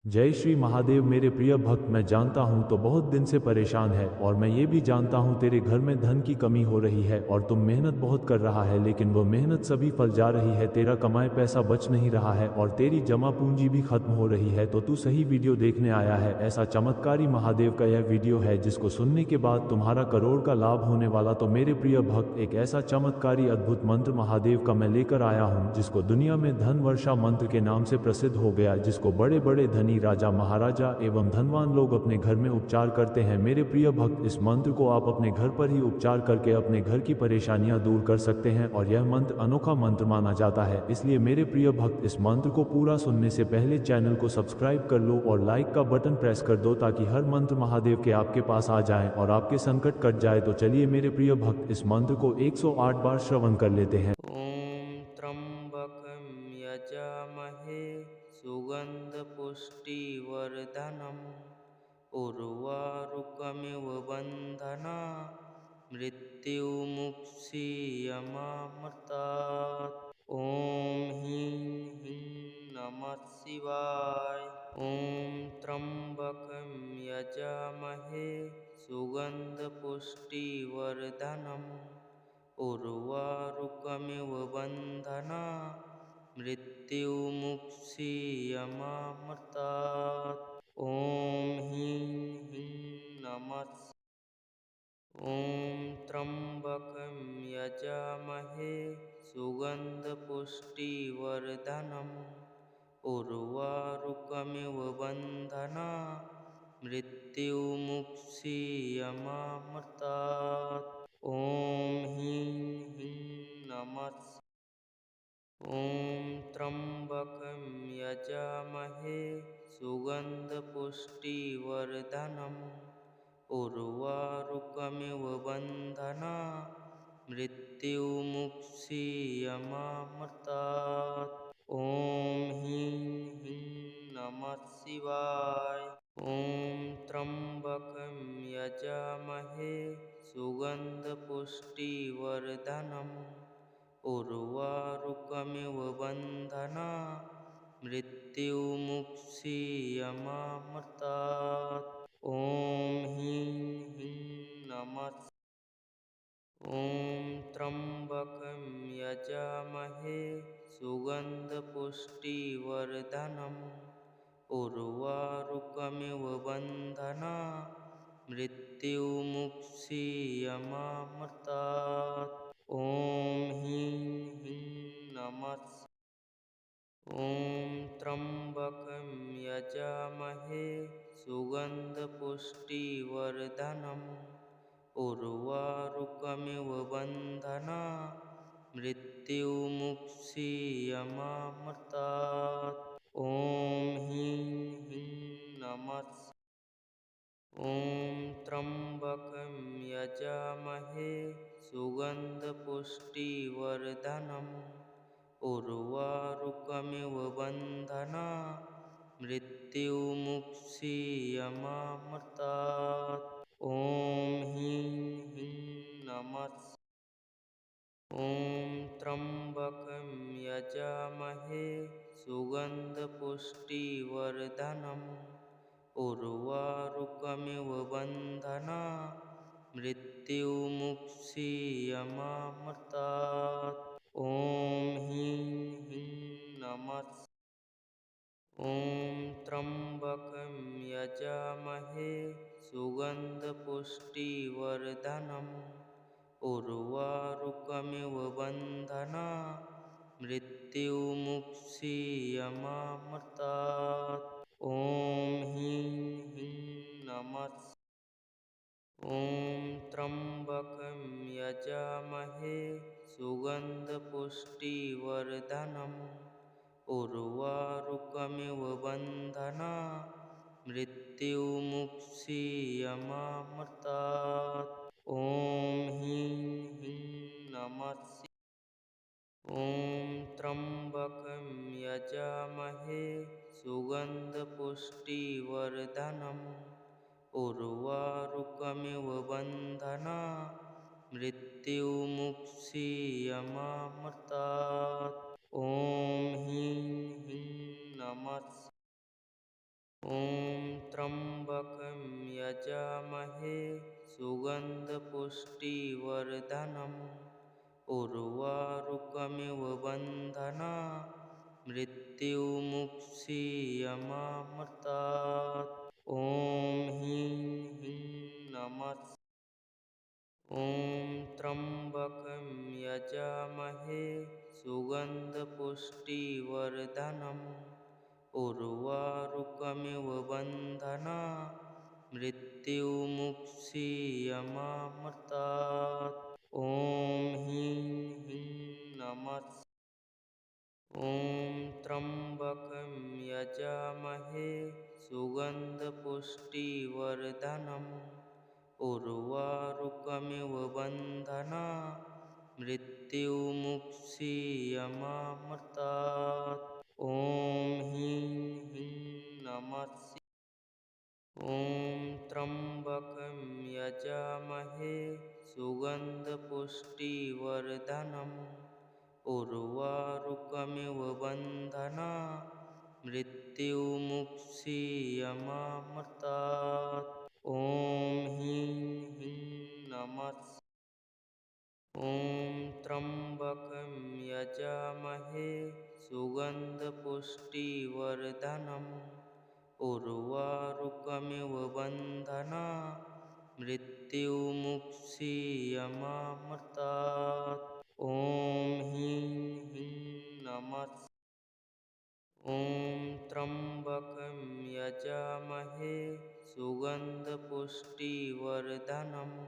जय श्री महादेव। मेरे प्रिय भक्त, मैं जानता हूँ तो बहुत दिन से परेशान है और मैं ये भी जानता हूँ तेरे घर में धन की कमी हो रही है और तुम मेहनत बहुत कर रहा है, लेकिन वो मेहनत सभी फल जा रही है। तेरा कमाए पैसा बच नहीं रहा है और तेरी जमा पूंजी भी खत्म हो रही है। तो तू सही वीडियो देखने आया है। ऐसा चमत्कारी महादेव का यह वीडियो है जिसको सुनने के बाद तुम्हारा करोड़ का लाभ होने वाला। तो मेरे प्रिय भक्त, एक ऐसा चमत्कारी अद्भुत मंत्र महादेव का मैं लेकर आया हूँ जिसको दुनिया में धन वर्षा मंत्र के नाम से प्रसिद्ध हो गया, जिसको बड़े बड़े धनी राजा महाराजा एवं धनवान लोग अपने घर में उपचार करते हैं। मेरे प्रिय भक्त, इस मंत्र को आप अपने घर पर ही उपचार करके अपने घर की परेशानियां दूर कर सकते हैं और यह मंत्र अनोखा मंत्र माना जाता है। इसलिए मेरे प्रिय भक्त, इस मंत्र को पूरा सुनने से पहले चैनल को सब्सक्राइब कर लो और लाइक का बटन प्रेस कर दो ताकि हर मंत्र महादेव के आपके पास आ जाएं और आपके संकट कट जाए। तो चलिए मेरे प्रिय भक्त, इस मंत्र को 108 बार श्रवण कर लेते हैं। ॐ त्र्यम्बकं यजामहे सुगन्धपुष्टिवर्धनम् उर्वारुकमिव बन्धनान् मृत्युमुक्षीयमामृतात्। ॐ ह्रीं ह्रीं नमः शिवाय। ॐ त्र्यम्बकं यजामहे सुगन्धपुष्टिवर्धनम् उर्वारुकमिव बन्धनान् मृत्युमुक्षीयमामृतात्। ॐ ह्रीं ह्रीं नमः। ॐ त्र्यम्बकं यजामहे सुगन्धपुष्टिवर्धनम् उर्वारुकमिव बन्धनान् मृत्युमुक्षीयमामृतात्। ॐ ह्रीं ह्रीं नमः। ॐ त्र्यम्बकं यजामहे सुगन्धपुष्टिवर्धनम् उर्वारुकमिव बन्धनान् मृत्युमुक्षीयमामृतात्। ॐ ह्रीं ह्रीं नमः शिवाय। ॐ त्र्यम्बकं यजामहे सुगन्धपुष्टिवर्धनम् उर्वारुकमिव बन्धनान् मृत्युमुक्षीयमामृतात्। ॐ ह्रीं ह्रीं नमः। ॐ त्र्यम्बकं यजामहे सुगन्धपुष्टिवर्धनम् उर्वारुकमिव बन्धनान् मृत्युमुक्षीयमामृतात्। ॐ ह्रीं ह्रीं नमः। ॐ त्र्यम्बकं यजामहे सुगन्धपुष्टिवर्धनम् उर्वारुकमिव बन्धनान् मृत्युमुक्षीयमामृतात्। ॐ ह्रीं ह्रीं नमः। ॐ त्र्यम्बकं यजामहे सुगन्धपुष्टिवर्धनम् उर्वारुकमिव बन्धनान् मृत्युमुक्षीयमामृतात्। ॐ ह्रीं ह्रीं नमः। ॐ त्र्यम्बकं यजामहे सुगन्धपुष्टिवर्धनम् उर्वारुकमिव बन्धनान् मृत्युमुक्षीयमामृतात्। ॐ ह्रीं ह्रीं नमः। ॐ त्र्यम्बकं यजामहे सुगन्धपुष्टिवर्धनम् उर्वारुकमिव बन्धनान् मृत्युमुक्षीयमामृतात्। ॐ ह्रीं ह्रीं नमः। ॐ त्र्यम्बकं यजामहे सुगन्धपुष्टिवर्धनम् उर्वारुकमिव बन्धनान् मृत्युमुक्षीयमामृतात्। ॐ ह्रीं ह्रीं नमः। ॐ त्र्यम्बकं यजामहे सुगन्धपुष्टिवर्धनम् उर्वारुकमिव बन्धनान् मृत्युमुक्षीयमामृतात्। ॐ ह्रीं ह्रीं नमः। त्र्यम्बकं यजामहे सुगन्धपुष्टिवर्धनम् उर्वारुकमिव बन्धनात् मृत्युमुक्षीयमामृतात्। ॐ ह्रीं ह्रीं नमः। ॐ त्र्यम्बकं यजामहे सुगन्धपुष्टिवर्धनम् उर्वारुकमिव बन्धनात् मृत्युमुक्षीयमामृतात्। ॐ ह्रीं ह्रीं नमः। ॐ त्र्यम्बकं यजामहे सुगन्धपुष्टिवर्धनम् उर्वारुकमिव बन्धनात् मृत्युमुक्षीयमामृतात्। ॐ ह्रीं ह्रीं नमः। ॐ त्र्यम्बकं यजामहे सुगन्धपुष्टिवर्धनम् उर्वारुकमिव बन्धनात् मृत्युमुक्षीयमामृतात्। ॐ ह्रीं ह्रीं नमः। ॐ त्र्यम्बकं यजामहे सुगन्धपुष्टिवर्धनम् उर्वारुकमिव बन्धनात् मृत्युमुक्षीयमामृतात्। ॐ ह्रीं ह्रीं नमः। ॐ त्र्यम्बकं यजामहे सुगन्धपुष्टिवर्धनम्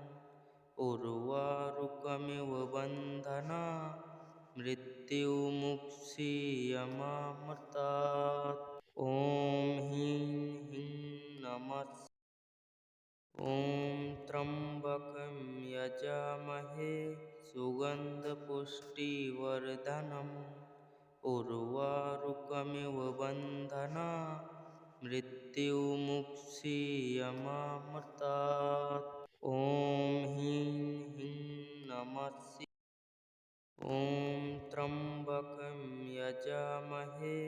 उर्वारुकमिव बन्धनात् मृत्युमुक्षीयमामृतात्। ॐ ह्रीं ह्रीं नमः। ॐ त्र्यम्बकं यजामहे सुगन्धपुष्टिवर्धनम् उर्वारुकमिव बन्धनात् मृत्युमुक्षीयमामृतात्। ॐ ह्रीं ह्रीं नमः। ॐ त्र्यम्बकं यजामहे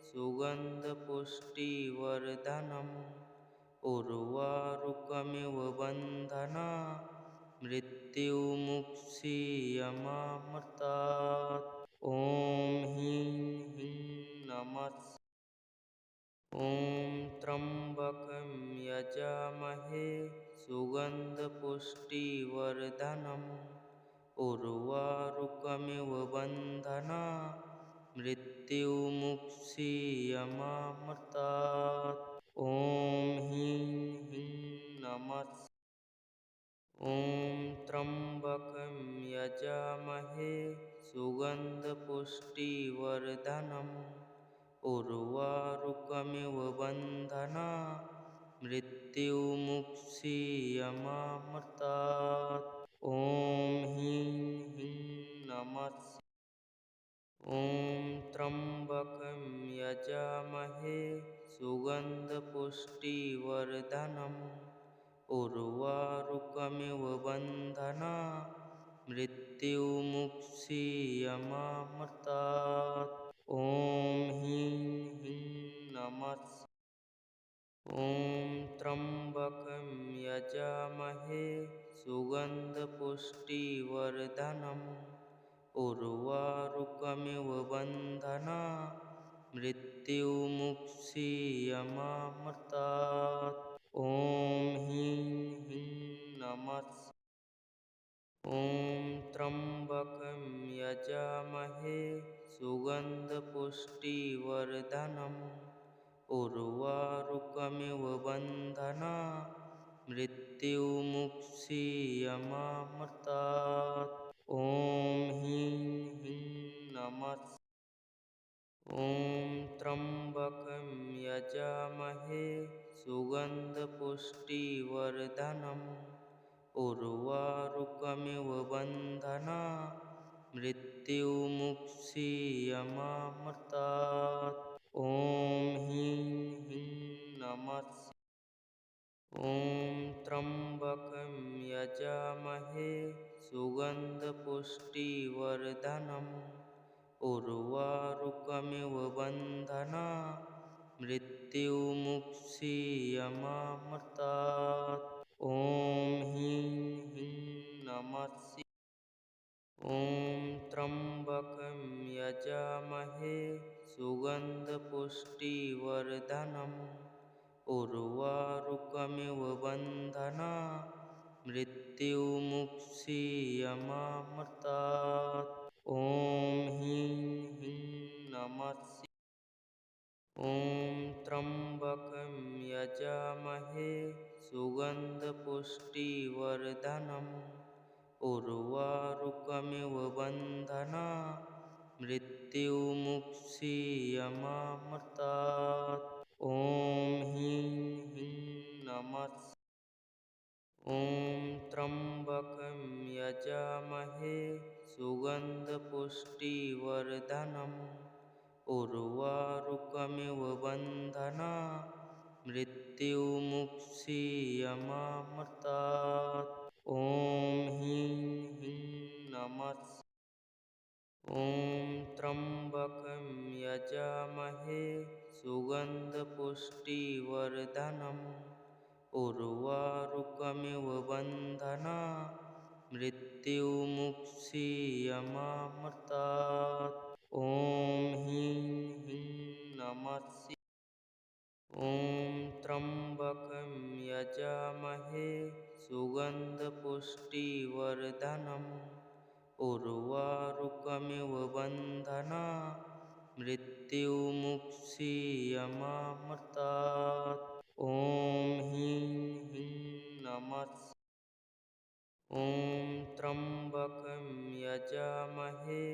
सुगन्धपुष्टिवर्धनम् उर्वारुकमिव बन्धनात् मृत्युमुक्षीयमामृतात्। ॐ ह्रीं ह्रीं नमः। ॐ त्र्यम्बकं यजामहे सुगन्धपुष्टिवर्धनम् उर्वारुकमिव बन्धनात् मृत्युमुक्षीयमामृतात्। ॐ ह्रीं ह्रीं नमः। ॐ त्र्यम्बकं यजामहे सुगन्धपुष्टिवर्धनम् उर्वारुकमिव बन्धनात् मृत्युमुक्षीयमामृतात्। ॐ ह्रीं ह्रीं नमः। ॐ त्र्यम्बकं यजामहे सुगन्धपुष्टिवर्धनम् उर्वारुकमिव बन्धनात् मृत्युमुक्षीयमामृतात्। ॐ ह्रीं ह्रीं नमः। ॐ त्र्यम्बकं यजामहे सुगन्धपुष्टिवर्धनम् उर्वारुकमिव बन्धनात् मृत्युमुक्षीयमामृतात्। ॐ ह्रीं ह्रीं नमः। ॐ त्र्यम्बकं यजामहे सुगन्धपुष्टिवर्धनम् उर्वारुकमिव बन्धनात् मृत्युमुक्षीयमामृतात्। ॐ ह्रीं ह्रीं नमः। ॐ त्र्यम्बकं यजामहे सुगन्धपुष्टिवर्धनम् उर्वारुकमिव बन्धनात् मृत्युमुक्षीयमामृतात्। ॐ ह्रीं ह्रीं नमः। ॐ त्र्यम्बकं यजामहे सुगन्धपुष्टिवर्धनम् उर्वारुकमिव बन्धनात् मृत्युमुक्षीयमामृतात्। यमामृतात्। ॐ ह्रीं ह्रीं नमः। ॐ त्र्यम्बकं यजामहे सुगन्धपुष्टिवर्धनम् उर्वारुकमिव बन्धनात् मृत्युमुक्षीयमामृतात्। ॐ ह्रीं ह्रीं नमः। ॐ त्र्यम्बकं यजामहे सुगन्धपुष्टिवर्धनम् उर्वारुकमिव बन्धनात् मृत्युमुक्षीयमामृतात्। ॐ ह्रीं ह्रीं नमः। ॐ त्र्यम्बकं यजामहे सुगन्धपुष्टिवर्धनम् उर्वारुकमिव बन्धनात् मृत्युमुक्षीयमामृतात्। ॐ ह्रीं ह्रीं नमः। ॐ त्र्यम्बकं यजामहे सुगन्धपुष्टिवर्धनम् उर्वारुकमिव बन्धनात् मृत्युमुक्षीयमामृतात्। ॐ ह्रीं ह्रीं नमः। ॐ त्र्यम्बकं यजामहे सुगन्धपुष्टिवर्धनम् उर्वारुकमिव बन्धनात् मृत्युमुक्षीयमामृतात्। ॐ ह्रीं ह्रीं नमः। ॐ त्र्यम्बकं यजामहे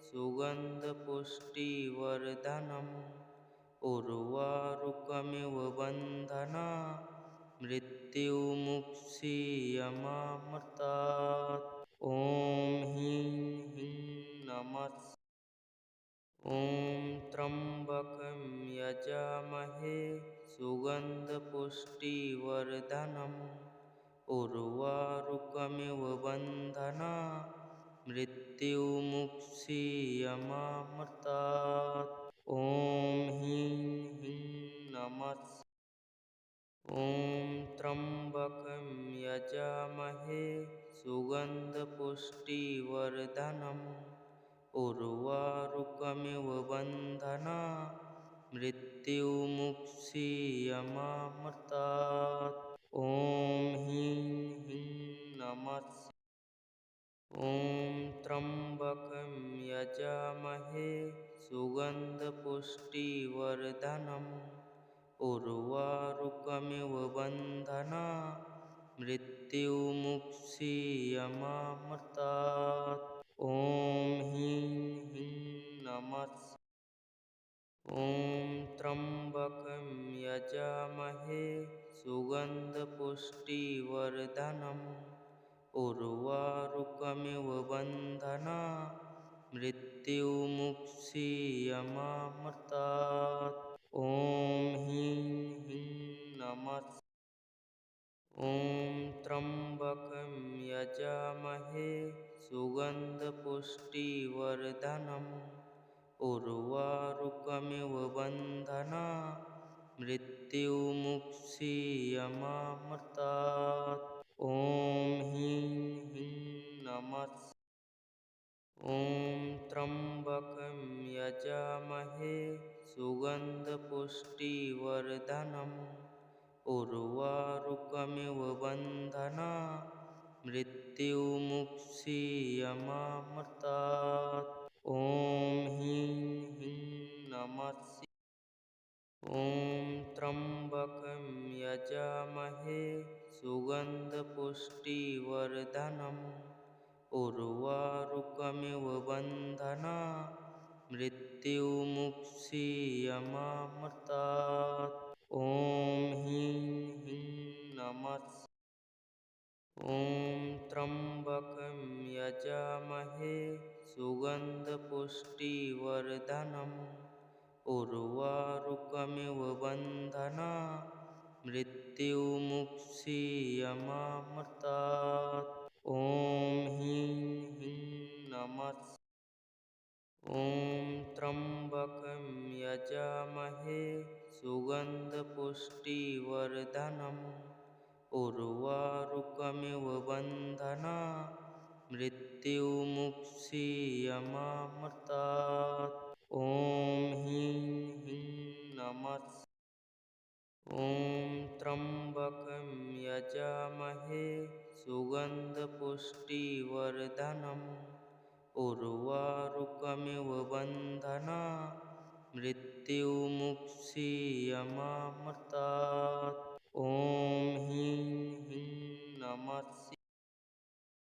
सुगन्धपुष्टिवर्धनम् उर्वारुकमिव बन्धनात् मृत्युमुक्षीयमामृतात्। ॐ ह्रीं ह्रीं नमः। ॐ त्र्यम्बकं यजामहे सुगन्धपुष्टिवर्धनम् उर्वारुकमिव बन्धनात् मृत्युमुक्षीयमामृतात्। ॐ ह्रीं ह्रीं नमः। ॐ त्र्यम्बकं यजामहे सुगन्धपुष्टिवर्धनम् उर्वारुकमिव बन्धनात् मृत्युमुक्षीयमामृतात्। ॐ ह्रीं ह्रीं नमः। ॐ त्र्यम्बकं यजामहे सुगन्धपुष्टिवर्धनम् उर्वारुकमिव बन्धनात् मृत्युमुक्षीयमामृतात्। ॐ ह्रीं ह्रीं नमः। ॐ त्र्यम्बकं यजामहे सुगन्धपुष्टिवर्धनम् उर्वारुकमिव बन्धनात् मृत्युमुक्षीयमामृतात्। ॐ ह्रीं ह्रीं नमः। ॐ त्र्यम्बकं यजामहे सुगन्धपुष्टिवर्धनम् उर्वारुकमिव बन्धनात् मृत्युमुक्षीयमामृतात्। ॐ ह्रीं ह्रीं नमः। ॐ त्र्यम्बकं यजामहे सुगन्धपुष्टिवर्धनम् उर्वारुकमिव बन्धनात् मृत्युमुक्षीयमामृतात्। ॐ ह्रीं ह्रीं नमः। ॐ त्र्यम्बकं यजामहे सुगन्धपुष्टिवर्धनम् उर्वारुकमिव बन्धनात् मृत्युमुक्षीयमामृतात्। ॐ ह्रीं ह्रीं नमः। ॐ त्र्यम्बकं यजामहे सुगन्धपुष्टिवर्धनम् उर्वारुकमिव बन्धनात् मृत्युमुक्षीयमामृतात्। ॐ ह्रीं ह्रीं नमः। ॐ त्र्यम्बकं यजामहे सुगन्धपुष्टिवर्धनम् उर्वारुकमिव बन्धना मृत्युमुक्षीयमामृतात्। ॐ ह्रीं ह्रीं नमः। ॐ त्र्यम्बकं यजामहे सुगन्धपुष्टिवर्धनम् उर्वारुकमिव बन्धना मृत्युमुक्षीयमामृतात्। ॐ ह्रीं ह्रीं नमः।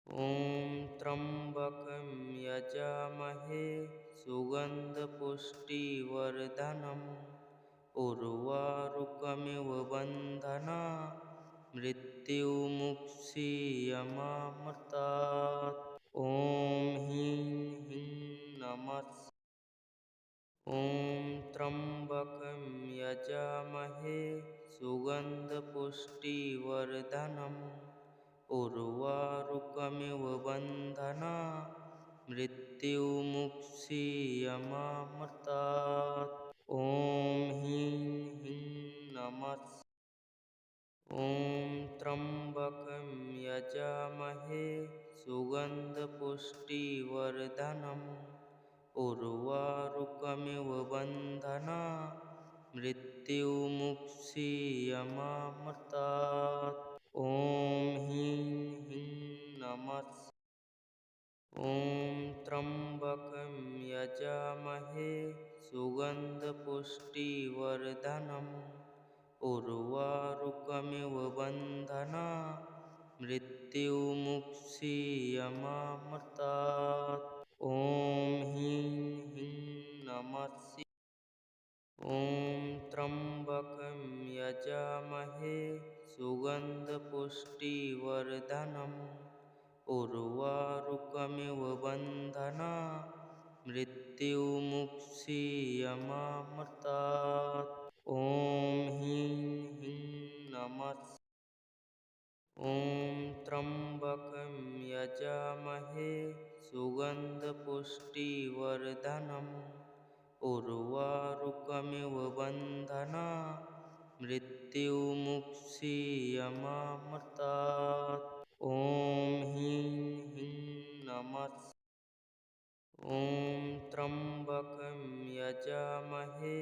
ॐ त्र्यम्बकं यजामहे सुगन्धपुष्टिवर्धनम् उर्वारुकमिव बन्धना मृत्युमुक्षीयमामृतात्। ॐ ह्रीं ह्रीं नमः। ॐ त्र्यम्बकं यजामहे सुगन्धपुष्टिवर्धनम् उर्वारुकमिव बन्धना मृत्युमुक्षीयमामृतात्। ॐ ह्रीं ह्रीं नमः। ॐ त्र्यम्बकं यजामहे सुगन्धपुष्टिवर्धनम् उर्वारुकमिव बन्धना मृत्युमुक्षीयमामृतात्। ॐ ह्रीं ह्रीं नमः। ॐ त्र्यम्बकं यजामहे सुगन्धपुष्टिवर्धनम् उर्वारुकमिव बन्धना मृत्युमुक्षीयमामृतात्। ॐ ह्रीं ह्रीं नमः। ॐ त्र्यम्बकं यजामहे सुगन्धपुष्टिवर्धनम् उर्वारुकमिव बन्धना मृत्युमुक्षीयमामृतात्। ॐ ह्रीं ह्रीं नमः। ॐ त्र्यम्बकं यजामहे सुगन्धपुष्टिवर्धनम् उर्वारुकमिव बन्धना मृत्युमुक्षीयमामृतात्। ॐ ह्रीं ह्रीं नमः। ॐ त्र्यम्बकं यजामहे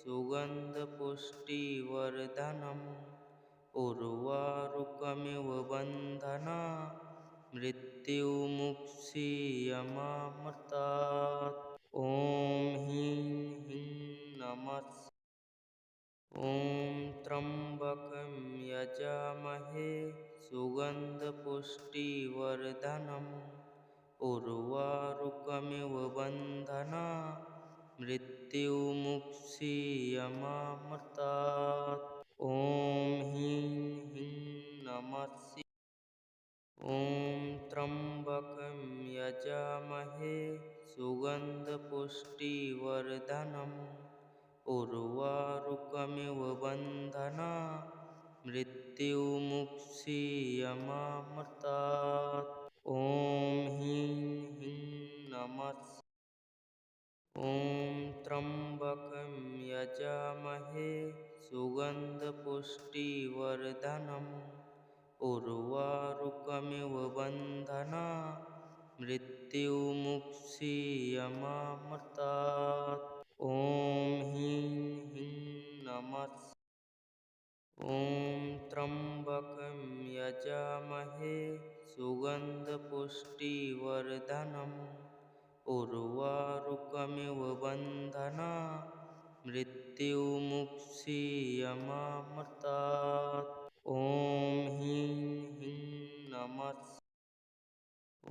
सुगन्धपुष्टिवर्धनम् उर्वारुकमिव बन्धना मृत्युमुक्षीयमामृतात्। ॐ ह्रीं ह्रीं नमः। ॐ त्र्यम्बकं यजामहे सुगन्धपुष्टिवर्धनम् उर्वारुकमिव बन्धना मृत्युमुक्षीयमामृतात्। ॐ ह्रीं ह्रीं नमः। ॐ त्र्यम्बकं यजामहे सुगन्धपुष्टिवर्धनम् उर्वारुकमिव बन्धना मृत्युमुक्षीयमामृतात्। ॐ ह्रीं ह्रीं नमः। ॐ त्र्यम्बकं यजामहे सुगन्धपुष्टिवर्धनम् उर्वारुकमिव बन्धना मृत्युमुक्षीयमामृतात्। ॐ ह्रीं ह्रीं नमः। ॐ त्र्यम्बकं यजामहे सुगन्धपुष्टिवर्धनम् उर्वारुकमिव बन्धना मृत्युमुक्षीयमामृतात्। ॐ ह्रीं ह्रीं नमः। ॐ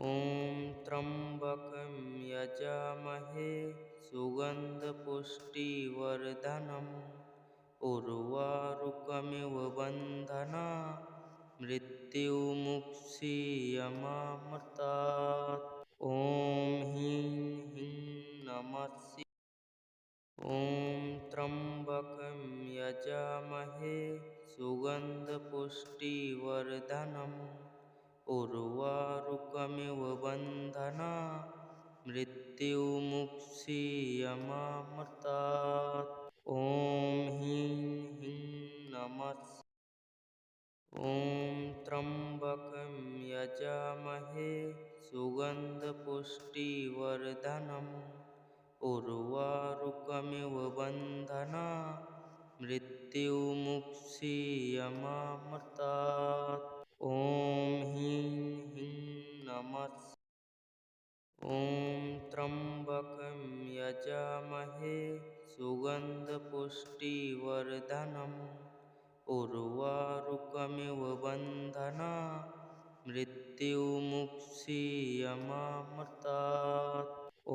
त्र्यम्बकं यजामहे सुगन्धपुष्टिवर्धनम् उर्वारुकमिव बन्धना मृत्युमुक्षीयमामृतात्। ॐ ह्रीं ह्रीं नमः। ॐ त्र्यम्बकं यजामहे सुगन्धपुष्टिवर्धनम् उर्वारुकमिव बन्धना मृत्युमुक्षीयमामृतात्। ॐ ह्रीं ह्रीं नमः। ॐ त्र्यम्बकं यजामहे सुगन्धपुष्टिवर्धनम् उर्वारुकमिव बन्धनान् मृत्युमुक्षीयमामृतात्। ॐ ह्रीं ह्रीं नमः। ॐ त्र्यम्बकं यजामहे सुगन्धपुष्टिवर्धनम् उर्वारुकमिव बन्धनान् मृत्युमुक्षीयमामृतात्। ॐ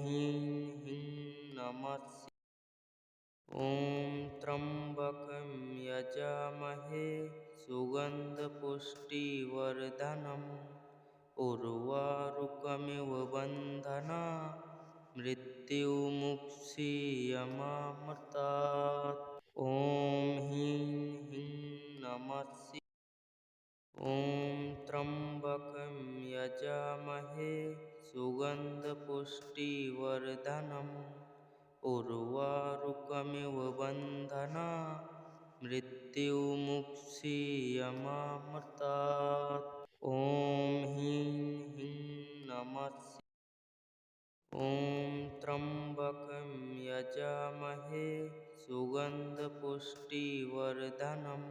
ह्रीं ह्रीं नमः। ॐ त्र्यम्बकं यजामहे सुगन्धपुष्टिवर्धनम् उर्वारुकमिव बन्धनान् मृत्युमुक्षीयमामृतात्। ॐ ह्रीं ह्रीं नमः। ॐ त्र्यम्बकं यजामहे सुगन्धपुष्टिवर्धनम् उर्वारुकमिव बन्धनान् मृत्युमुक्षीयमामृतात्। ॐ ह्रीं ह्रीं नमः। ॐ त्र्यम्बकं यजामहे सुगन्धपुष्टिवर्धनम्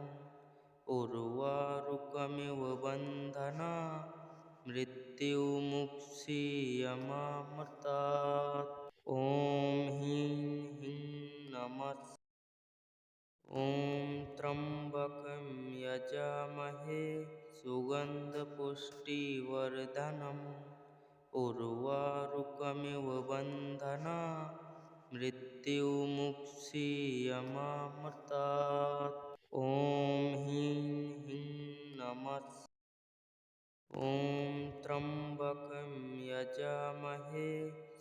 उर्वारुकमिव बन्धनान् मृत्युमुक्षीयमामृतात्। ॐ ह्रीं ह्रीं नमः। ॐ त्र्यम्बकं यजामहे सुगन्धपुष्टिवर्धनम् उर्वारुकमिव बन्धनान् मृत्युमुक्षीयमामृतात्। ॐ ह्रीं ह्रीं नमः। ॐ त्र्यम्बकं यजामहे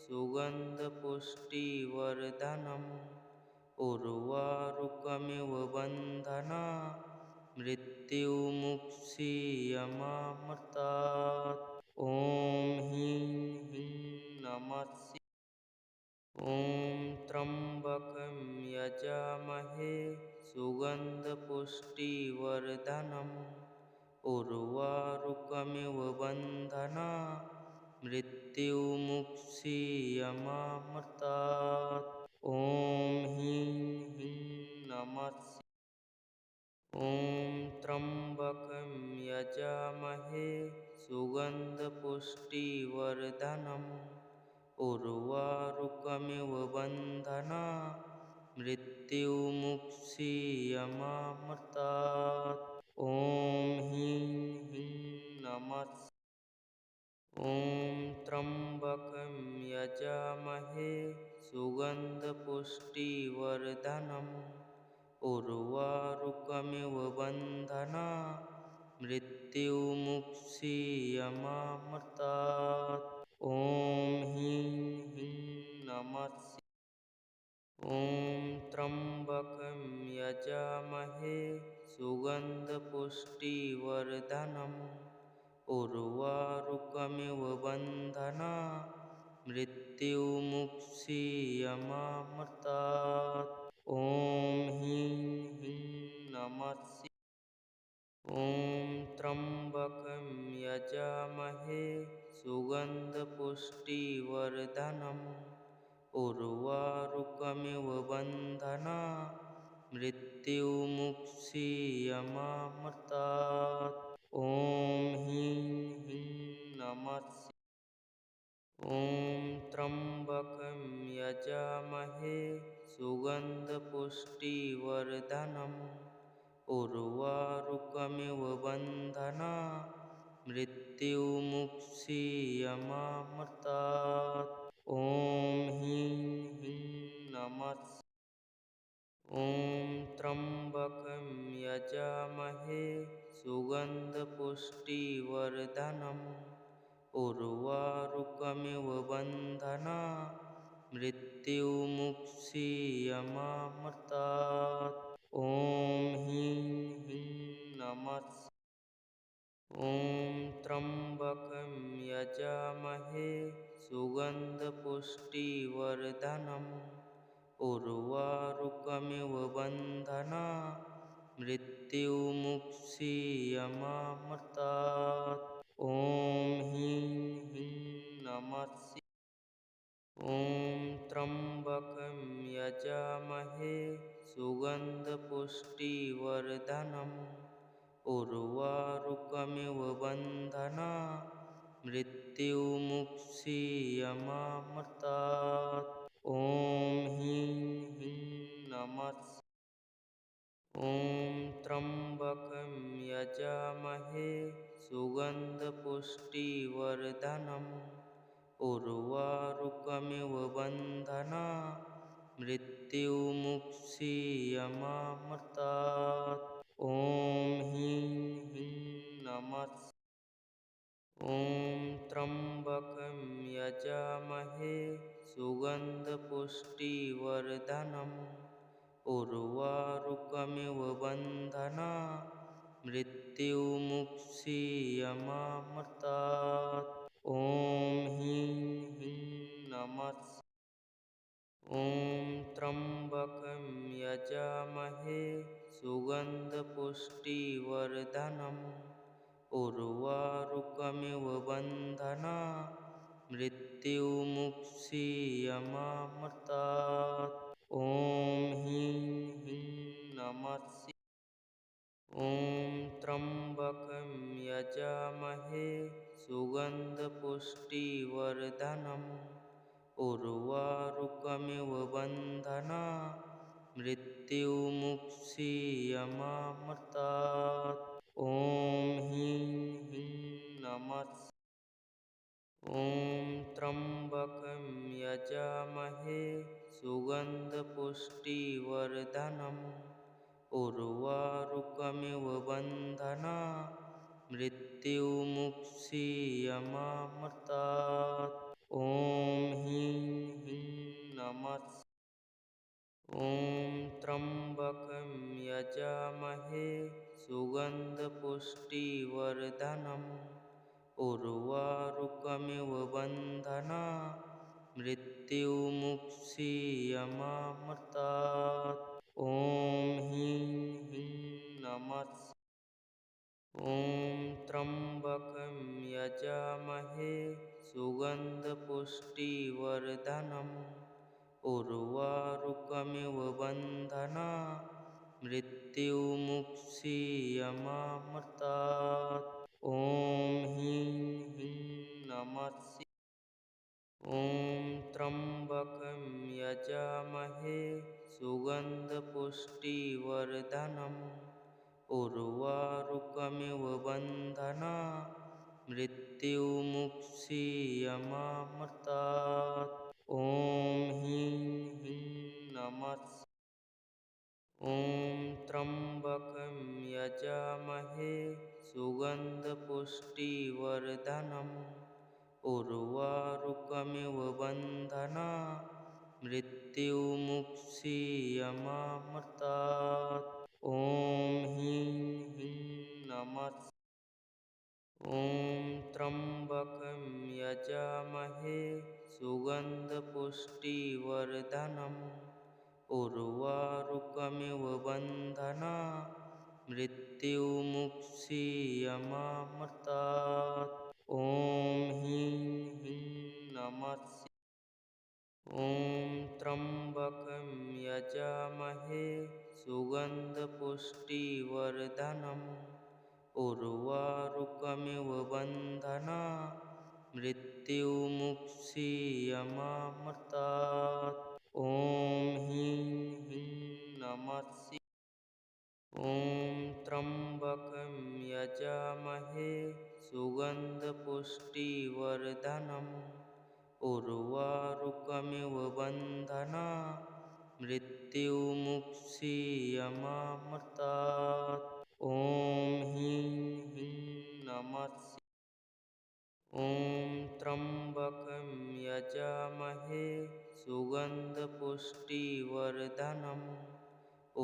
सुगन्धपुष्टिवर्धनम् उर्वारुकमिव बन्धनान् मृत्युमुक्षीयमामृतात्। ॐ ह्रीं ह्रीं नमः। ॐ त्र्यम्बकं यजामहे सुगन्धपुष्टिवर्धनम् उर्वारुकमिव बन्धनान् मृत्युमुक्षीयमामृतात्। ॐ ह्रीं ह्रीं नमः। ॐ त्र्यम्बकं यजामहे सुगन्धपुष्टिवर्धनम् उर्वारुकमिव बन्धनान् मृत्युमुक्षीयमामृतात्। ॐ ह्रीं ह्रीं नमः। ॐ त्र्यम्बकं यजामहे सुगन्धपुष्टिवर्धनम् उर्वारुकमिव बन्धनान् मृत्युमुक्षीयमामृतात्। ॐ ह्रीं ह्रीं नमः। ॐ त्र्यम्बकं यजामहे सुगन्धपुष्टिवर्धनम् उर्वारुकमिव बन्धनान् मृत्युमुक्षीयमामृतात्। ॐ ह्रीं ह्रीं नमः। ॐ त्र्यम्बकं यजामहे सुगन्धपुष्टिवर्धनम् उर्वारुकमिव बन्धनान् मृत्युमुक्षीयमामृतात्। ॐ ह्रीं ह्रीं नमः। ॐ त्र्यम्बकं यजामहे सुगन्धपुष्टिवर्धनम् उर्वारुकमिव बन्धनान् मृत्युमुक्षीयमामृतात्। ॐ ह्रीं ह्रीं नमः। ॐ त्र्यम्बकं यजामहे सुगन्धपुष्टिवर्धनम् उर्वारुकमिव बन्धनान् मृत्युमुक्षीयमामृतात्। ॐ ह्रीं ह्रीं नमः। ॐ त्र्यम्बकं यजामहे सुगन्धपुष्टिवर्धनम् उर्वारुकमिव बन्धना मृत्युमुक्षीयमामृतात्। ॐ ह्रीं ह्रीं नमः ॐ त्र्यम्बकं यजामहे सुगन्धपुष्टिवर्धनम् उर्वारुकमिव बन्धना मृत्युमुक्षीयमामृतात्। ॐ ह्रीं ह्रीं नमः ॐ त्र्यम्बकं यजामहे सुगन्धपुष्टिवर्धनम् उर्वारुकमिव बन्धना मृत्युमुक्षीयमामृतात्। ॐ ह्रीं ह्रीं नमः ॐ त्र्यम्बकं यजामहे सुगन्धपुष्टिवर्धनम् उर्वारुकमिव बन्धना मृत्युमुक्षीयमामृतात्। ॐ ह्रीं ह्रीं नमः ॐ त्र्यम्बकं यजामहे सुगन्धपुष्टिवर्धनम् उर्वारुकमिव बन्धना मृत्युमुक्षीयमामृतात्। ॐ ह्रीं ह्रीं नमः ॐ त्र्यम्बकं यजामहे सुगन्धपुष्टिवर्धनम् उर्वारुकमिव बन्धना मृत्युमुक्षीयमामृतात्। ॐ ह्रीं ह्रीं नमः ॐ त्र्यम्बकं यजामहे सुगन्धपुष्टिवर्धनम् उर्वारुकमिव बन्धना मृत्युमुक्षीयमामृतात्। ॐ ह्रीं ह्रीं नमः ॐ त्र्यम्बकं यजामहे सुगन्धपुष्टिवर्धनम् उर्वारुकमिव बन्धना मृत्युमुक्षीयमामृतात्। ॐ ह्रीं ह्रीं नमः ॐ त्र्यम्बकं यजामहे सुगन्धपुष्टिवर्धनम् उर्वारुकमिव बन्धना मृत्युमुक्षीयमामृतात्। ॐ ह्रीं ह्रीं नमः ॐ त्र्यम्बकं यजामहे सुगन्धपुष्टिवर्धनम् उर्वारुकमिव बन्धना मृत्युमुक्षीयमामृतात्। ॐ ह्रीं ह्रीं नमः ॐ त्र्यम्बकं यजामहे सुगन्धपुष्टिवर्धनम् उर्वारुकमिव बन्धना मृत्युमुक्षीयमामृतात्। ॐ ह्रीं ह्रीं नमः ॐ त्र्यम्बकं यजामहे सुगन्धपुष्टिवर्धनम् उर्वारुकमिव बन्धना मृत्युमुक्षीयमामृतात्। ॐ ह्रीं ह्रीं नमः ॐ त्र्यम्बकं यजामहे सुगन्धपुष्टिवर्धनम् उर्वारुकमिव बन्धना मृत्युमुक्षीयमामृतात्। ॐ ह्रीं ह्रीं नमः ॐ त्र्यम्बकं यजामहे सुगन्धपुष्टिवर्धनम् उर्वारुकमिव बन्धना मृत्युमुक्षीयमामृतात्। ॐ ह्रीं ह्रीं नमः ॐ त्र्यम्बकं यजामहे सुगन्धपुष्टिवर्धनम्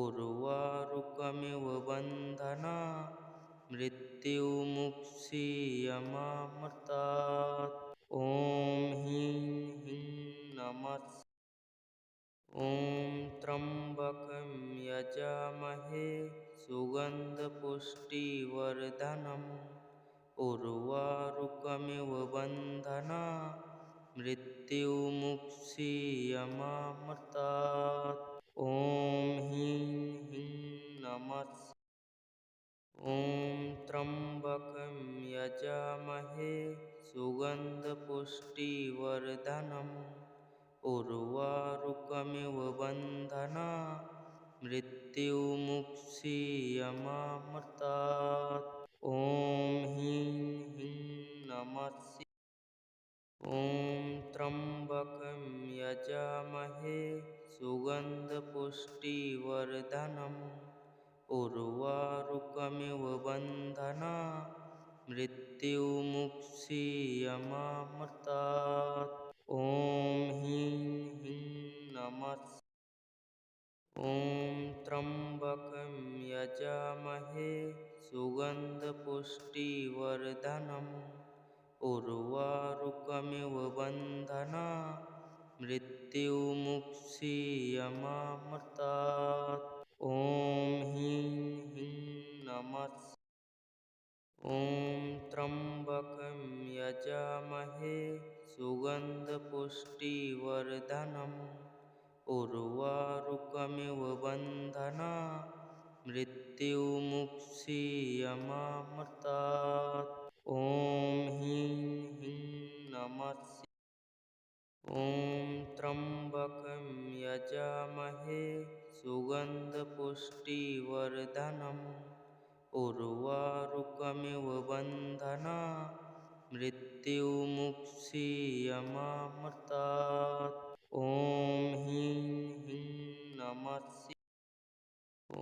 उर्वारुकमिव बन्धना मृत्युमुक्षीयमामृतात्। ॐ ह्रीं ह्रीं नमः ॐ त्र्यम्बकं यजामहे सुगन्धपुष्टिवर्धनम् उर्वारुकमिव बन्धनात् मृत्युमुक्षीयमामृतात्। ॐ ह्रीं ह्रीं नमः। ॐ त्र्यम्बकं यजामहे सुगन्धपुष्टिवर्धनम् उर्वारुकमिव बन्धनात् मृत्युमुक्षीयमामृतात्। ॐ ह्रीं ह्रीं नमः। ॐ त्र्यम्बकं यजामहे सुगन्धपुष्टिवर्धनम् उर्वारुकमिव बन्धनात् मृत्युमुक्षीयमामृतात्। ॐ ह्रीं ह्रीं नमः। ॐ त्र्यम्बकं यजामहे सुगन्धपुष्टिवर्धनम् उर्वारुकमिव बन्धनात् मृत्युमुक्षीयमामृतात्। ॐ ह्रीं ह्रीं नमः। ॐ त्र्यम्बकं यजामहे सुगन्धपुष्टिवर्धनम् उर्वारुकमिव बन्धनात् मृत्युमुक्षीयमामृतात्। ॐ ह्रीं ह्रीं नमः। ॐ त्र्यम्बकं यजामहे सुगन्धपुष्टिवर्धनम् उर्वारुकमिव बन्धनात् मृत्युमुक्षीयमामृतात्। ॐ ह्रीं ह्रीं नमः। ॐ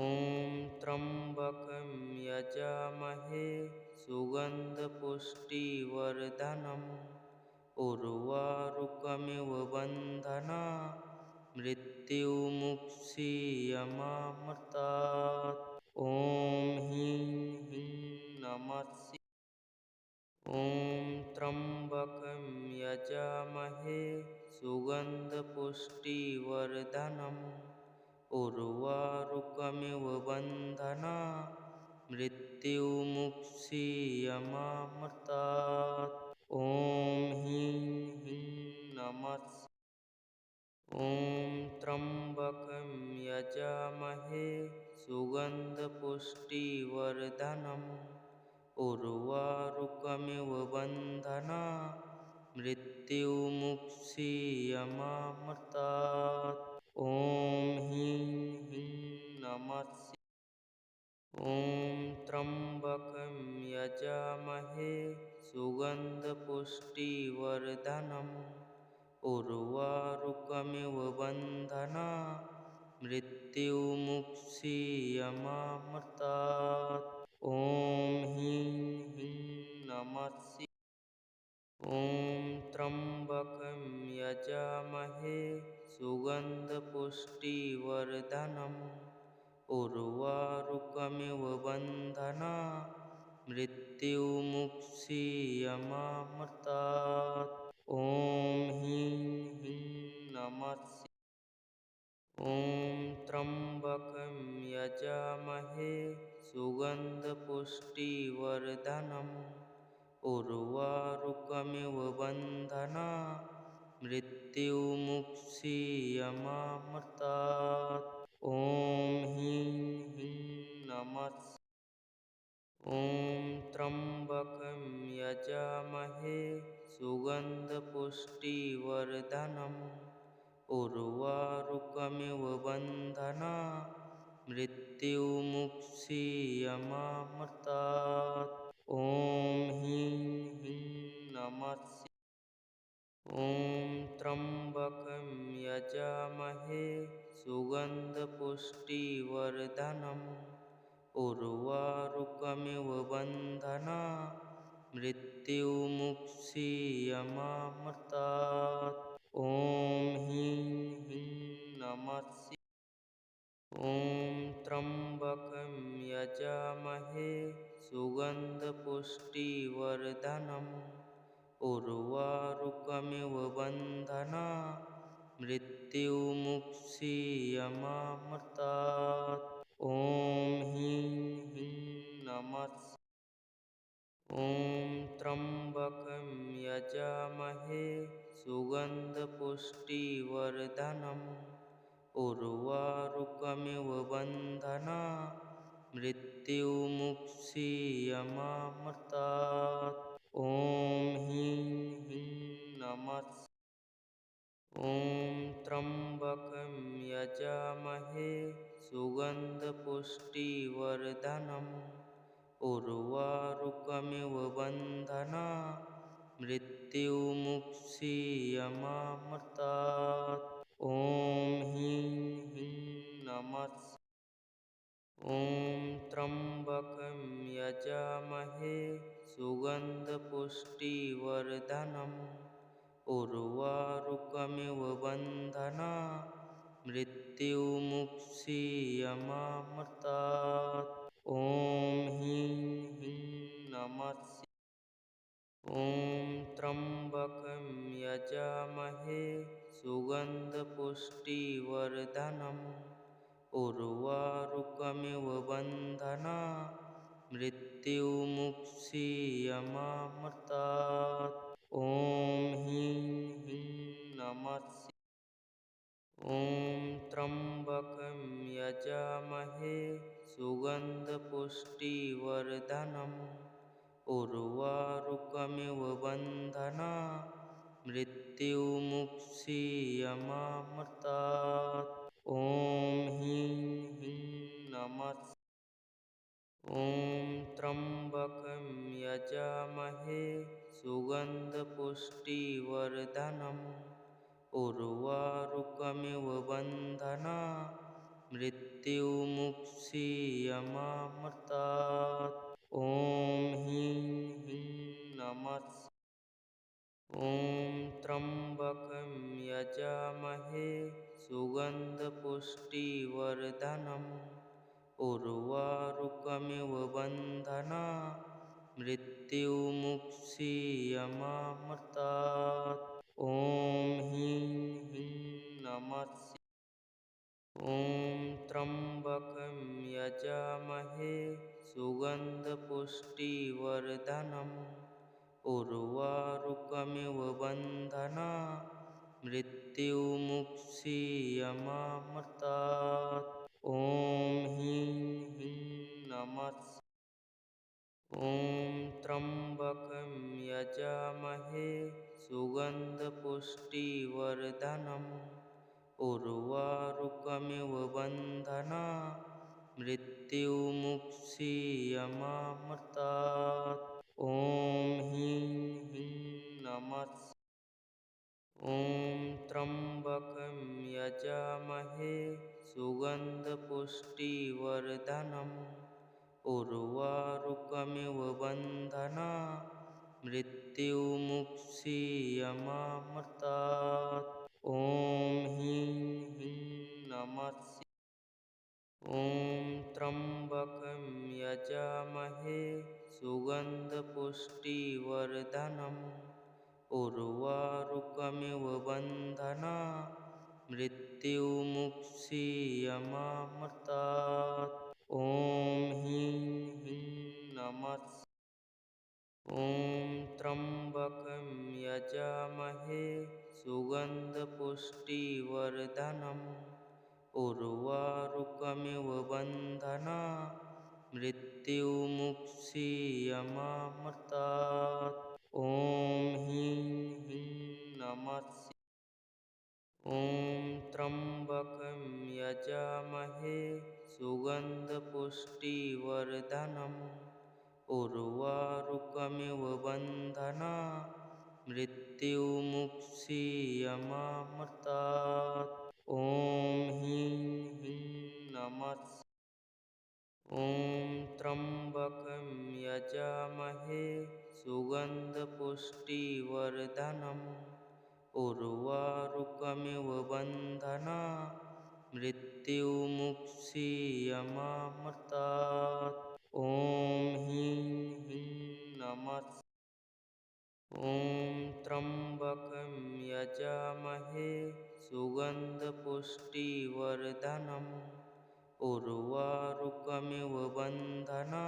त्र्यम्बकं यजामहे सुगन्धपुष्टिवर्धनम् उर्वारुकमिव बन्धनात् मृत्युमुक्षीयमामृतात्। ॐ ह्रीं ह्रीं नमः। ॐ त्र्यम्बकं यजामहे सुगन्धपुष्टिवर्धनम् उर्वारुकमिव बन्धनात् मृत्युमुक्षीयमामृतात्। ॐ ह्रीं ह्रीं नमः। ॐ त्र्यम्बकं यजामहे सुगन्धपुष्टिवर्धनम् उर्वारुकमिव बन्धनात् मृत्युमुक्षीयमामृतात्। ॐ ह्रीं ह्रीं नमः। ॐ त्र्यम्बकं यजामहे सुगन्धपुष्टिवर्धनम् उर्वारुकमिव बन्धनात् मृत्युमुक्षीयमामृतात्। ॐ ह्रीं ह्रीं नमः। ॐ त्र्यम्बकं यजामहे सुगन्धपुष्टिवर्धनम् उर्वारुकमिव बन्धनात् मृत्युमुक्षीयमामृतात्। ॐ ह्रीं ह्रीं नमः। ॐ त्र्यम्बकं यजामहे सुगन्धपुष्टिवर्धनम् उर्वारुकमिव बन्धनात् मृत्युमुक्षीयमामृतात्। ॐ ह्रीं ह्रीं नमः। ॐ त्र्यम्बकं यजामहे सुगन्धपुष्टिवर्धनम् उर्वारुकमिव बन्धनात् मृत्युमुक्षीयमामृतात्। ॐ ह्रीं ह्रीं नमः। ॐ त्र्यम्बकं यजामहे सुगन्धपुष्टिवर्धनम् उर्वारुकमिव बन्धनात् मृत्युमुक्षीयमामृतात्। ॐ ह्रीं ह्रीं नमः। ॐ त्र्यम्बकं यजामहे सुगन्धपुष्टिवर्धनम् उर्वारुकमिव बन्धनात् मृत्युमुक्षीयमामृतात्। ॐ ह्रीं ह्रीं नमः। ॐ त्र्यम्बकं यजामहे सुगन्धपुष्टिवर्धनम् उर्वारुकमिव बन्धनात् मृत्युमुक्षीयमामृतात्। ॐ ह्रीं ह्रीं नमः। ॐ त्र्यम्बकं यजामहे सुगन्धपुष्टिवर्धनम् उर्वारुकमिव बन्धनात् मृत्युमुक्षीयमामृतात्। ॐ ह्रीं ह्रीं नमः। ॐ त्र्यम्बकं यजामहे सुगन्धपुष्टिवर्धनम् उर्वारुकमिव बन्धनात् मृत्युमुक्षीयमामृतात्। ॐ ह्रीं ह्रीं नमः। ॐ त्र्यम्बकं यजामहे सुगन्धपुष्टिवर्धनम् उर्वारुकमिव बन्धनात् मृत्युमुक्षीयमामृतात्। ॐ ह्रीं ह्रीं नमः। ॐ त्र्यम्बकं यजामहे सुगन्धपुष्टिवर्धनम् उर्वारुकमिव बन्धनात् मृत्युमुक्षीयमामृतात्। ॐ ह्रीं ह्रीं नमः। ॐ त्र्यम्बकं यजामहे सुगन्धपुष्टिवर्धनम् उर्वारुकमिव बन्धनात् मृत्युमुक्षीयमामृतात्। ॐ ह्रीं ह्रीं नमः। ॐ त्र्यम्बकं यजामहे सुगन्धपुष्टिवर्धनम् उर्वारुकमिव बन्धनात् मृत्युमुक्षीयमामृतात्। ॐ ह्रीं ह्रीं नमः। ॐ त्र्यम्बकं यजामहे सुगन्धपुष्टिवर्धनम् उर्वारुकमिव बन्धनात् मृत्युमुक्षीयमामृतात्। ॐ ह्रीं ह्रीं नमः। ॐ त्र्यम्बकं यजामहे सुगन्धपुष्टिवर्धनम् उर्वारुकमिव बन्धनात् मृत्युमुक्षीयमामृतात्। ॐ ह्रीं ह्रीं नमः। ॐ त्र्यम्बकं यजामहे सुगन्धपुष्टिवर्धनम् उर्वारुकमिव बन्धनात् मृत्युमुक्षीयमामृतात्। ॐ ह्रीं ह्रीं नमः। ॐ त्र्यम्बकं यजामहे सुगन्धपुष्टिवर्धनम् उर्वारुकमिव बन्धनात् मृत्युमुक्षीयमामृतात्। ॐ ह्रीं ह्रीं नमः। ॐ त्र्यम्बकं यजामहे सुगन्धपुष्टिवर्धनम् उर्वारुकमिव बन्धनात् मृत्युमुक्षीयमामृतात्। ॐ ह्रीं ह्रीं नमः। ॐ त्र्यम्बकं यजामहे सुगन्धपुष्टिवर्धनम् उर्वारुकमिव बन्धनात् मृत्युमुक्षीयमामृतात्। ॐ ह्रीं ह्रीं नमः। ॐ त्र्यम्बकं यजामहे सुगन्धपुष्टिवर्धनम् उर्वारुकमिव बन्धनात् मृत्युमुक्षीयमामृतात्। ॐ ह्रीं ह्रीं नमः। ॐ त्र्यम्बकं यजामहे सुगन्धपुष्टिवर्धनम् उर्वारुकमिव बन्धना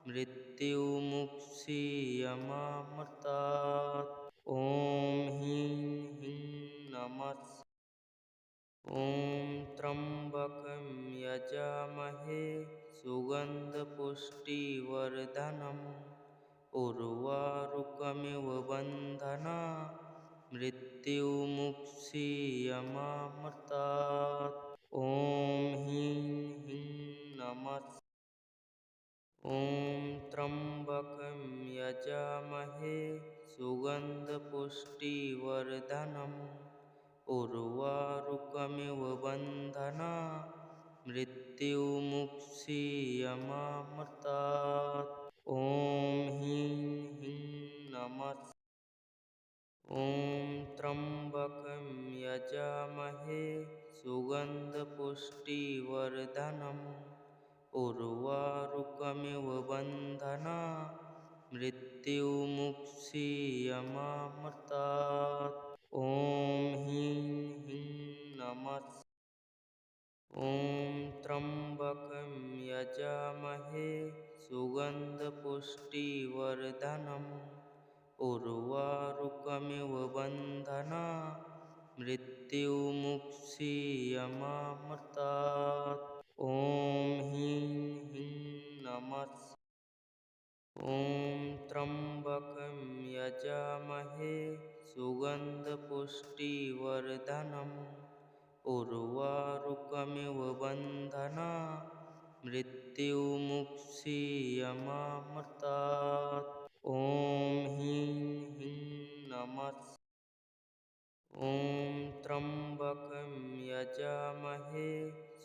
मृत्युमुक्षीयमामृतात्। ॐ ह्रीं ह्रीं नमः। ॐ त्र्यम्बकं यजामहे सुगन्धपुष्टिवर्धनम् उर्वारुकमिव बन्धना मृत्युमुक्षीयमामृतात्। ॐ ह्रीं ह्रीं नमः। ॐ त्र्यम्बकं यजामहे सुगन्धपुष्टिवर्धनम् उर्वारुकमिव बन्धना मृत्युमुक्षीयमामृतात्। ॐ ह्रीं ह्रीं नमः। ॐ त्र्यम्बकं यजामहे सुगन्धपुष्टिवर्धनम् उर्वारुकमिव बन्धना मृत्युमुक्षीयमामृतात्। ॐ ह्रीं ह्रीं नमः। ॐ त्र्यम्बकं यजामहे सुगन्धपुष्टिवर्धनम् उर्वारुकमिव बन्धना मृत्युमुक्षीयमामृतात्। ॐ ह्रीं ह्रीं नमः। ॐ त्र्यम्बकं यजामहे सुगन्धपुष्टिवर्धनम् उर्वारुकमिव बन्धना मृत्युमुक्षीयमामृतात्। ॐ ह्रीं ह्रीं नमः। ॐ त्र्यम्बकं यजामहे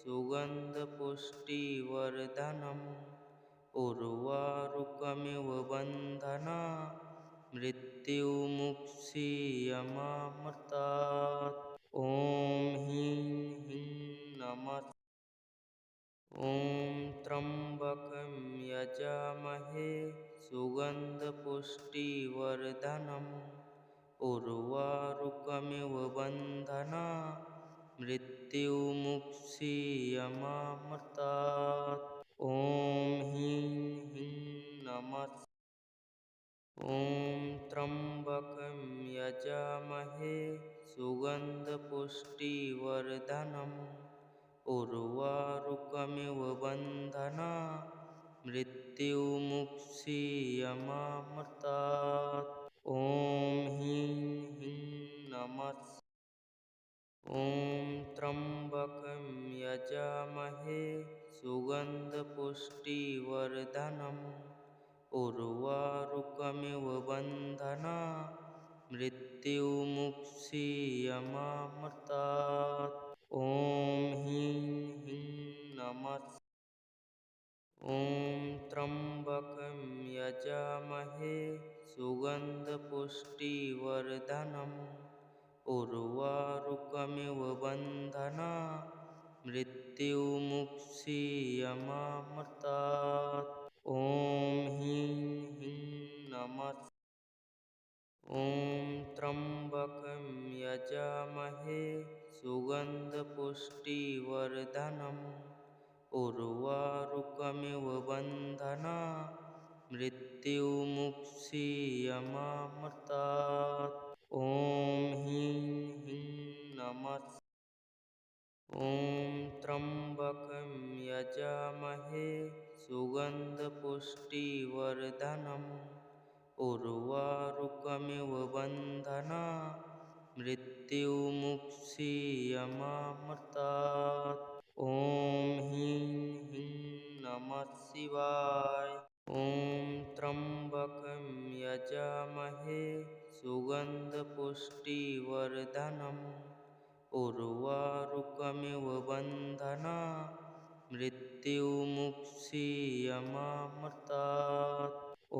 सुगन्धपुष्टिवर्धनम् उर्वारुकमिव बन्धना मृत्युमुक्षीयमामृतात्। ॐ ह्रीं ह्रीं नमः। ॐ त्र्यम्बकं यजामहे सुगन्धपुष्टिवर्धनम् उर्वारुकमिव बन्धना मृत्युमुक्षीयमामृतात्। ॐ ह्रीं ह्रीं नमः। ॐ त्र्यम्बकं यजामहे सुगन्धपुष्टिवर्धनम् उर्वारुकमिव बन्धना मृत्युमुक्षीयमामृतात्। ॐ ह्रीं ह्रीं नमः। ॐ त्र्यम्बकं यजामहे सुगन्धपुष्टिवर्धनम् उर्वारुकमिव बन्धना मृत्युमुक्षीयमामृतात्। ॐ ह्रीं ह्रीं नमः। ॐ त्र्यम्बकं यजामहे सुगन्धपुष्टिवर्धनम् उर्वारुकमिव बन्धना मृत्युमुक्षीयमामृतात्। ॐ ह्रीं ह्रीं नमः। ॐ त्र्यम्बकं यजामहे सुगन्धपुष्टिवर्धनम् उर्वारुकमिव बन्धना मृत्युमुक्षीयमामृतात्। ॐ ह्रीं ह्रीं नमः। ॐ त्र्यम्बकं यजामहे सुगन्धपुष्टिवर्धनम् उर्वारुकमिव बन्धना मृत्युमुक्षीयमामृतात्। ॐ ह्रीं ह्रीं नमः शिवाय। ॐ त्र्यम्बकं यजामहे सुगन्धपुष्टिवर्धनम् उर्वारुकमिव बन्धना मृत्युमुक्षीयमामृतात्। ॐ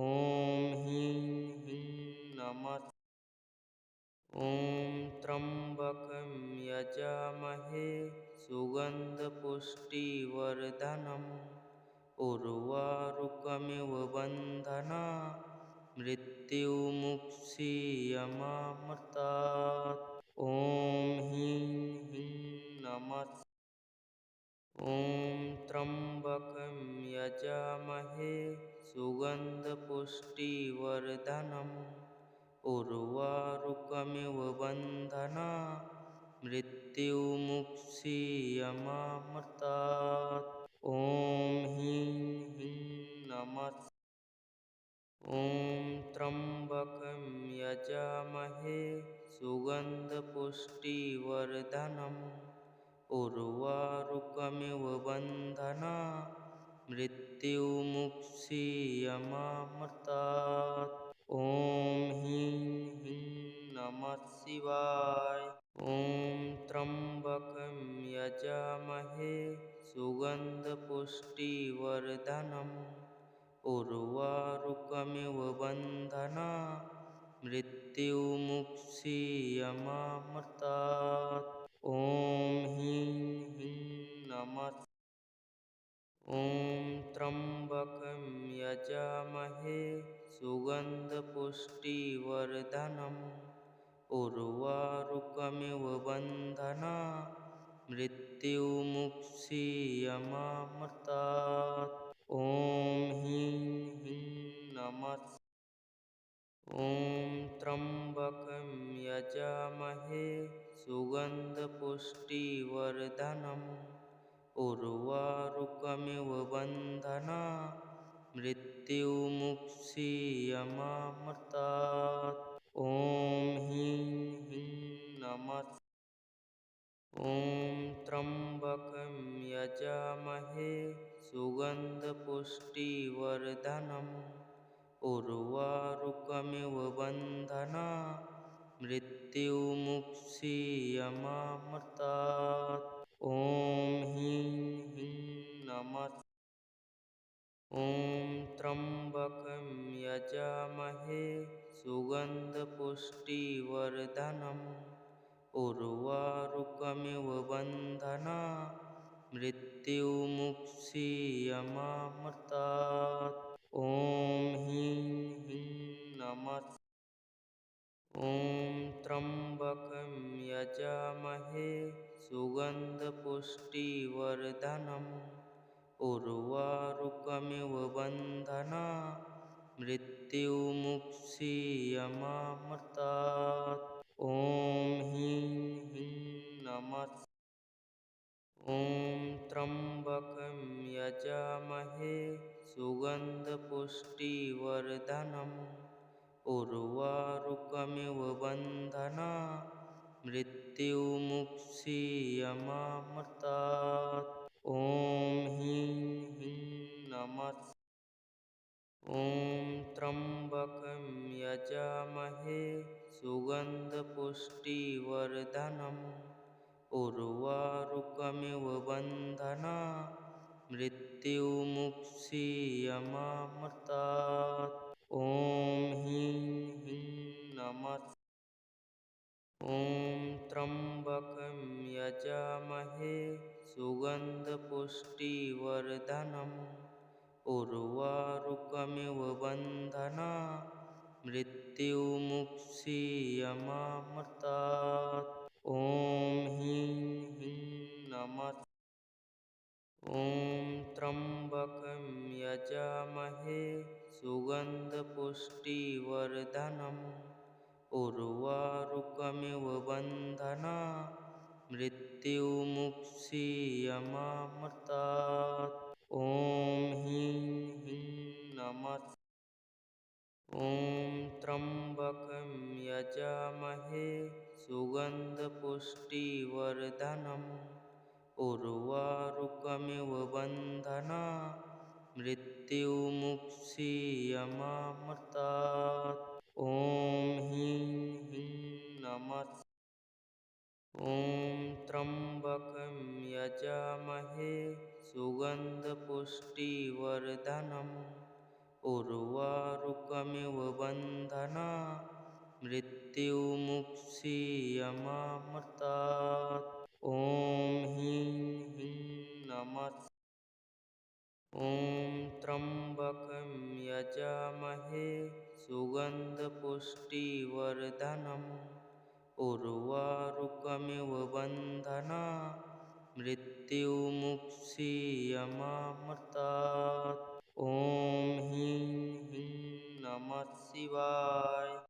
ह्रीं ह्रीं नमः। ॐ त्र्यम्बकं यजामहे सुगन्धपुष्टिवर्धनम् उर्वारुकमिव बन्धना मृत्युमुक्षीयमामृतात्। ॐ ह्रीं ह्रीं नमः। ॐ त्र्यम्बकं यजामहे सुगन्धपुष्टिवर्धनम् उर्वारुकमिव बन्धनात् मृत्युमुक्षीयमामृतात्। ॐ ह्रीं ह्रीं नमः। ॐ त्र्यम्बकं यजामहे सुगन्धपुष्टिवर्धनम् उर्वारुकमिव बन्धनात् मृत्युमुक्षीयमामृतात्। ॐ ह्रीं ह्रीं नमः शिवाय। ॐ त्र्यम्बकं यजामहे सुगन्धपुष्टिवर्धनम् उर्वारुकमिव बन्धनात् मृत्युमुक्षीयमामृतात्। ॐ ह्रीं ह्रीं नमः। ॐ त्र्यम्बकं यजामहे सुगन्धपुष्टिवर्धनम् उर्वारुकमिव बन्धनात् मृत्युमुक्षीयमामृतात्। ॐ ह्रीं ह्रीं नमः। ॐ त्र्यम्बकं यजामहे सुगन्धपुष्टिवर्धनम् उर्वारुकमिव बन्धनात् मृत्युमुक्षीयमामृतात्। ॐ ह्रीं ह्रीं नमः। ॐ त्र्यम्बकं यजामहे सुगन्धपुष्टिवर्धनम् उर्वारुकमिव बन्धनात् मृत्युमुक्षीयमामृतात्। ॐ ह्रीं ह्रीं नमः। ॐ त्र्यम्बकं यजामहे सुगन्धपुष्टिवर्धनम् उर्वारुकमिव बन्धनात् मृत्युमुक्षीयमामृतात्। ॐ ह्रीं ह्रीं नमः। ॐ त्र्यम्बकं यजामहे सुगन्धपुष्टिवर्धनम् उर्वारुकमिव बन्धनात् मृत्युमुक्षीयमामृतात्। ॐ ह्रीं ह्रीं नमः। ॐ त्र्यम्बकं यजामहे सुगन्धपुष्टिवर्धनम् उर्वारुकमिव बन्धनात् मृत्युमुक्षीयमामृतात्। ॐ ह्रीं ह्रीं नमः। ॐ त्र्यम्बकं यजामहे सुगन्धपुष्टिवर्धनम् उर्वारुकमिव बन्धनात् मृत्युमुक्षीयमामृतात्। ॐ ह्रीं ह्रीं नमः। ॐ त्र्यम्बकं यजामहे सुगन्धपुष्टिवर्धनम् उर्वारुकमिव बन्धनात् मृत्युमुक्षीयमामृतात्। ॐ ह्रीं ह्रीं नमः। ॐ त्र्यम्बकं यजामहे सुगन्धपुष्टिवर्धनम् उर्वारुकमिव बन्धनात् मृत्युमुक्षीयमामृतात्। ॐ ह्रीं ह्रीं नमः। ॐ त्र्यम्बकं यजामहे सुगन्धपुष्टिवर्धनम् उर्वारुकमिव बन्धनात् मृत्युमुक्षीयमामृतात्। ॐ ह्रीं ह्रीं नमः। ॐ त्र्यम्बकं यजामहे सुगन्धपुष्टिवर्धनम् उर्वारुकमिव बन्धनात् मृत्युमुक्षीयमामृतात्। ॐ ह्रीं ह्रीं नमः। ॐ त्र्यम्बकं यजामहे सुगन्धपुष्टिवर्धनम् उर्वारुकमिव बन्धनात् मृत्युमुक्षीयमामृतात्। ॐ ह्रीं ह्रीं नमः शिवाय।